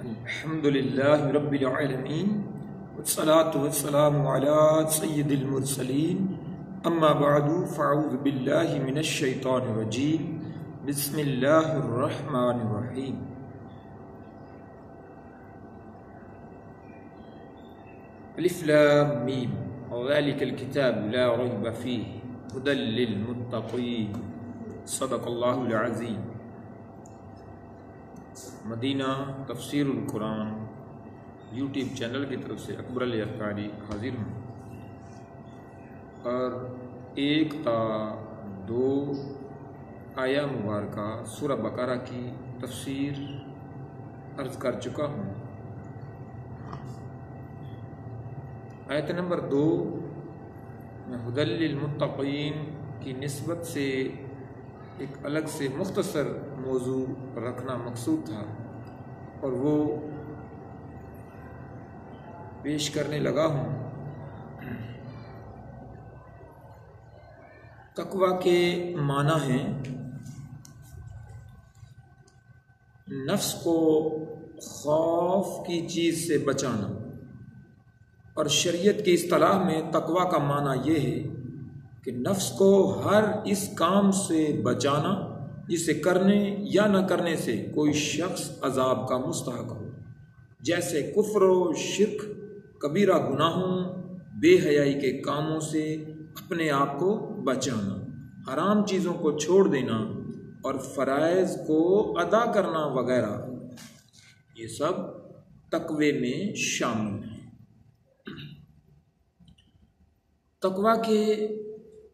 الحمد لله رب العالمين والصلاة والسلام على سيد المرسلين أما بعد فأعوذ بالله من الشيطان الرجيم بسم الله الرحمن الرحيم الف لام میم ذلك الكتاب لا ريب فيه هدى للمتقين صدق الله العظيم۔ مدینہ تفسیر القرآن یوٹیوب چینل کی طرف سے اکبر علی افکاری حاضر ہوں اور 1 تا 2 آیہ مبارکہ سورہ بقرہ کی تفسیر عرض کر چکا ہوں۔ آیت نمبر 2 میں ہدی للمتقین کی نسبت سے ایک الگ سے مختصر موضوع رکھنا مقصود تھا اور وہ پیش کرنے لگا ہوں۔ تقوی کے معنی ہیں نفس کو خوف کی چیز سے بچانا، اور شریعت کی اصطلاح میں تقوی کا معنی یہ ہے کہ نفس کو ہر اس کام سے بچانا جسے کرنے یا نہ کرنے سے کوئی شخص عذاب کا مستحق ہو، جیسے کفر و شرک، کبیرہ گناہوں، بے حیائی کے کاموں سے اپنے آپ کو بچانا، حرام چیزوں کو چھوڑ دینا اور فرائض کو ادا کرنا وغیرہ، یہ سب تقوی میں شامل ہیں۔ تقوی کے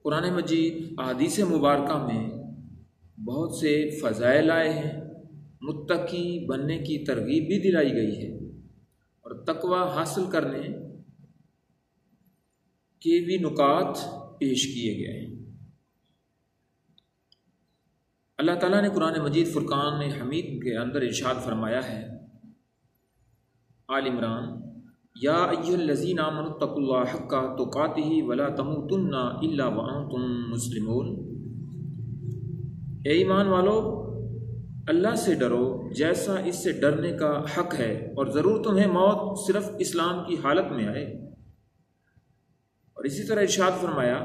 قرآن مجید احادیث مبارکہ میں بہت سے فضائل آئے ہیں، متقی بننے کی ترغیب بھی دلائی گئی ہے اور تقوی حاصل کرنے کے بھی نکات پیش کیے گئے ہیں۔ اللہ تعالیٰ نے قرآن مجید فرقان حمید کے اندر ارشاد فرمایا ہے، آل عمران، یا ایھا الذین آمنوا اتقوا اللہ حق تقاتہ ولا تموتن الا وانتم مسلمون۔ اے ایمان والو، اللہ سے ڈرو جیسا اس سے ڈرنے کا حق ہے، اور ضرور تمہیں موت صرف اسلام کی حالت میں آئے۔ اور اسی طرح ارشاد فرمایا،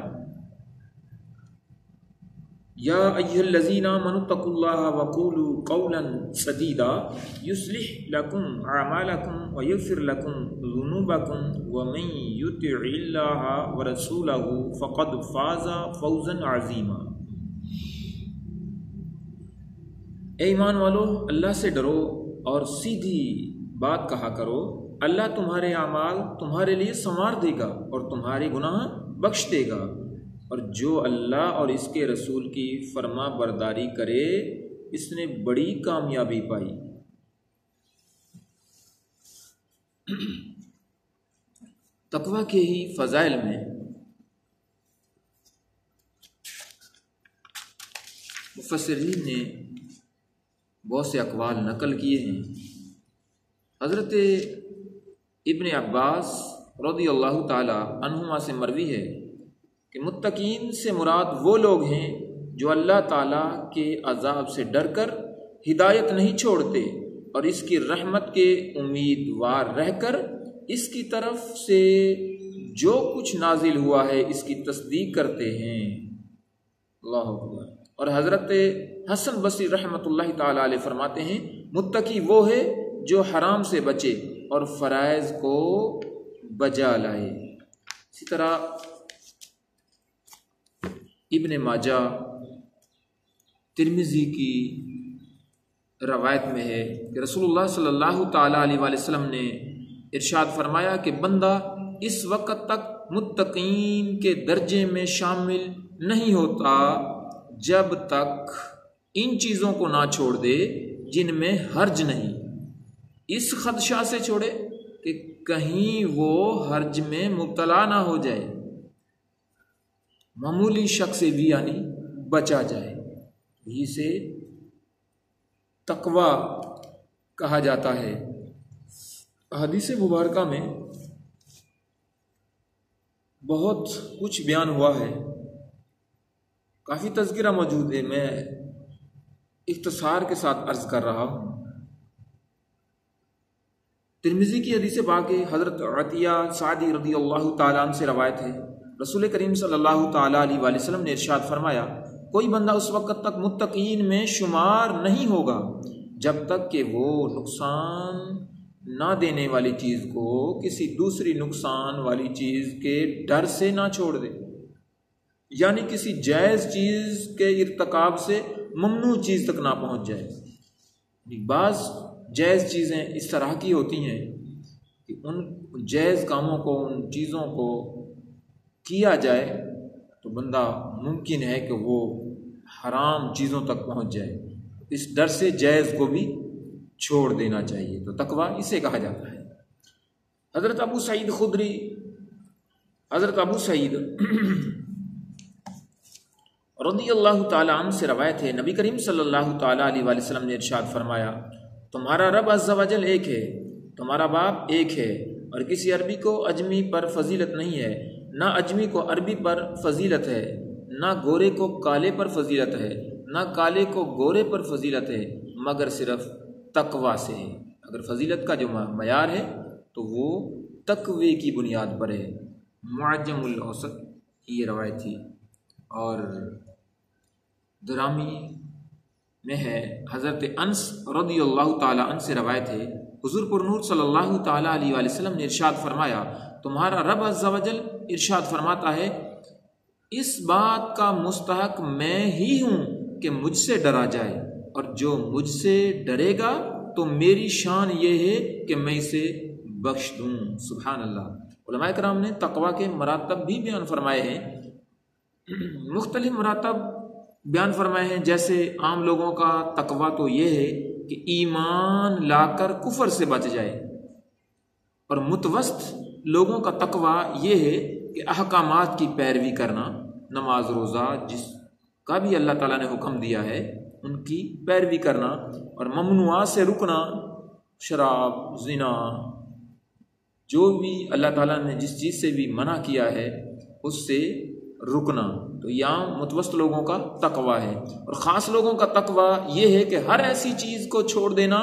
یا ایھا الذین آمنوا اتقوا اللہ وقولوا قولا سدیدا یصلح لکم اعمالکم ویغفر لکم ذنوبکم ومن یطع اللہ ورسولہ فقد فاز فوزا عظیما۔ اے ایمان والو، اللہ سے ڈرو اور سیدھی بات کہا کرو، اللہ تمہارے اعمال تمہارے لیے سنوار دے گا اور تمہارے گناہ بخش دے گا، اور جو اللہ اور اس کے رسول کی فرما برداری کرے اس نے بڑی کامیابی پائی۔ تقوی کے ہی فضائل میں مفسرین نے بہت سے اقوال نقل کیے ہیں۔ حضرت ابن عباس رضی اللہ تعالی عنہما سے مروی ہے کہ متقین سے مراد وہ لوگ ہیں جو اللہ تعالیٰ کے عذاب سے ڈر کر ہدایت نہیں چھوڑتے اور اس کی رحمت کے امیدوار رہ کر اس کی طرف سے جو کچھ نازل ہوا ہے اس کی تصدیق کرتے ہیں۔ اللہ اکبر۔ اور حضرت حسن بصری رحمۃ اللہ تعالی علیہ فرماتے ہیں، متقی وہ ہے جو حرام سے بچے اور فرائض کو بجا لائے۔ اسی طرح ابن ماجہ، ترمذی کی روایت میں ہے کہ رسول اللہ صلی اللہ تعالیٰ علیہ وآلہ وسلم نے ارشاد فرمایا کہ بندہ اس وقت تک متقین کے درجے میں شامل نہیں ہوتا جب تک ان چیزوں کو نہ چھوڑ دے جن میں حرج نہیں، اس خدشہ سے چھوڑے کہ کہیں وہ حرج میں مبتلا نہ ہو جائے، معمولی شک سے بھی یعنی بچا جائے۔ یہی سے تقوی کہا جاتا ہے۔ احادیث مبارکہ میں بہت کچھ بیان ہوا ہے، کافی تذکرہ موجود ہے، میں اختصار کے ساتھ عرض کر رہا ہوں۔ ترمذی کی حدیث پاک ہے، حضرت عطیہ سعدی رضی اللہ تعالیٰ عنہ سے روایت ہے، رسول کریم صلی اللہ تعالیٰ علیہ وآلہ وسلم نے ارشاد فرمایا، کوئی بندہ اس وقت تک متقین میں شمار نہیں ہوگا جب تک کہ وہ نقصان نہ دینے والی چیز کو کسی دوسری نقصان والی چیز کے ڈر سے نہ چھوڑ دے، یعنی کسی جائز چیز کے ارتکاب سے ممنوع چیز تک نہ پہنچ جائے۔ بعض جائز چیزیں اس طرح کی ہوتی ہیں کہ ان جائز کاموں کو، ان چیزوں کو کیا جائے تو بندہ ممکن ہے کہ وہ حرام چیزوں تک پہنچ جائے، اس ڈر سے جائز کو بھی چھوڑ دینا چاہیے، تو تقویٰ اسے کہا جاتا ہے۔ حضرت ابو سعید رضی اللہ تعالیٰ عنہ سے روایت ہے، نبی کریم صلی اللہ تعالیٰ علیہ وآلہ وسلم نے ارشاد فرمایا، تمہارا رب عز و جل ایک ہے، تمہارا باپ ایک ہے، اور کسی عربی کو اجمی پر فضیلت نہیں ہے، نہ اجمی کو عربی پر فضیلت ہے، نہ گورے کو کالے پر فضیلت ہے، نہ کالے کو گورے پر فضیلت ہے، مگر صرف تقویٰ سے ہے۔ اگر فضیلت کا جو معیار ہے تو وہ تقوی کی بنیاد پر ہے۔ معجم الاوسط کی یہ روایت تھی، اور درامی میں ہے، حضرت انس رضی اللہ تعالیٰ عنہ سے روایت ہے، حضور پر نور صلی اللہ تعالیٰ علیہ وآلہ وسلم نے ارشاد فرمایا، تمہارا رب عز و جل ارشاد فرماتا ہے، اس بات کا مستحق میں ہی ہوں کہ مجھ سے ڈرا جائے، اور جو مجھ سے ڈرے گا تو میری شان یہ ہے کہ میں اسے بخش دوں۔ سبحان اللہ۔ علماء کرام نے تقویٰ کے مراتب بھی بیان فرمائے ہیں، مختلف مراتب بیان فرمائے ہیں، جیسے عام لوگوں کا تقویٰ تو یہ ہے کہ ایمان لا کر کفر سے بچ جائے، اور متوسط لوگوں کا تقویٰ یہ ہے کہ احکامات کی پیروی کرنا، نماز روزہ جس کا بھی اللہ تعالیٰ نے حکم دیا ہے ان کی پیروی کرنا، اور ممنوعات سے رکنا، شراب، زنا، جو بھی اللہ تعالیٰ نے جس چیز سے بھی منع کیا ہے اس سے رکنا، تو یہ عام متوسط لوگوں کا تقویٰ ہے۔ اور خاص لوگوں کا تقویٰ یہ ہے کہ ہر ایسی چیز کو چھوڑ دینا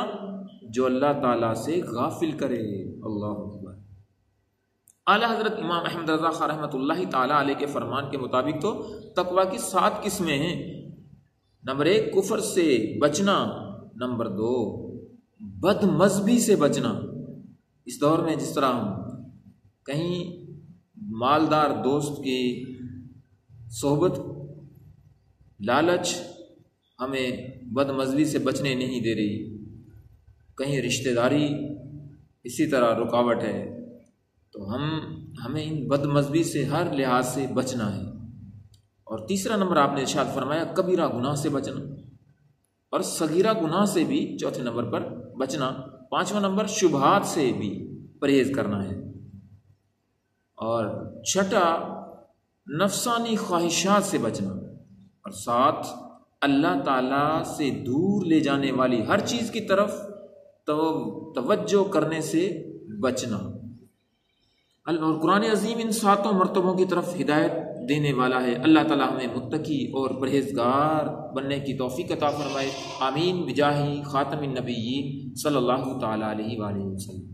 جو اللہ تعالیٰ سے غافل کرے۔ اللہ اکبر۔ اعلیٰ حضرت امام احمد رضا خان رحمۃ اللہ تعالیٰ علیہ کے فرمان کے مطابق تو تقویٰ کی 7 قسمیں ہیں۔ نمبر 1 کفر سے بچنا، نمبر 2 بد مذہبی سے بچنا۔ اس دور میں جس طرح ہم کہیں مالدار دوست کی صحبت، لالچ ہمیں بد مذہبی سے بچنے نہیں دے رہی، کہیں رشتہ داری اسی طرح رکاوٹ ہے، تو ہمیں ان بد مذہبی سے ہر لحاظ سے بچنا ہے۔ اور تیسرا نمبر آپ نے ارشاد فرمایا کبیرہ گناہ سے بچنا، اور صغیرہ گناہ سے بھی چوتھے نمبر پر بچنا۔ 5واں نمبر شبہات سے بھی پرہیز کرنا ہے، اور 6 نفسانی خواہشات سے بچنا، اور 7 اللہ تعالیٰ سے دور لے جانے والی ہر چیز کی طرف توجہ کرنے سے بچنا۔ اور قرآن عظیم ان 7 مرتبوں کی طرف ہدایت دینے والا ہے۔ اللہ تعالیٰ ہمیں متقی اور پرہیزگار بننے کی توفیق عطا فرمائے۔ آمین بجاہ خاتم النبیین صلی اللہ تعالیٰ علیہ وآلہ وسلم۔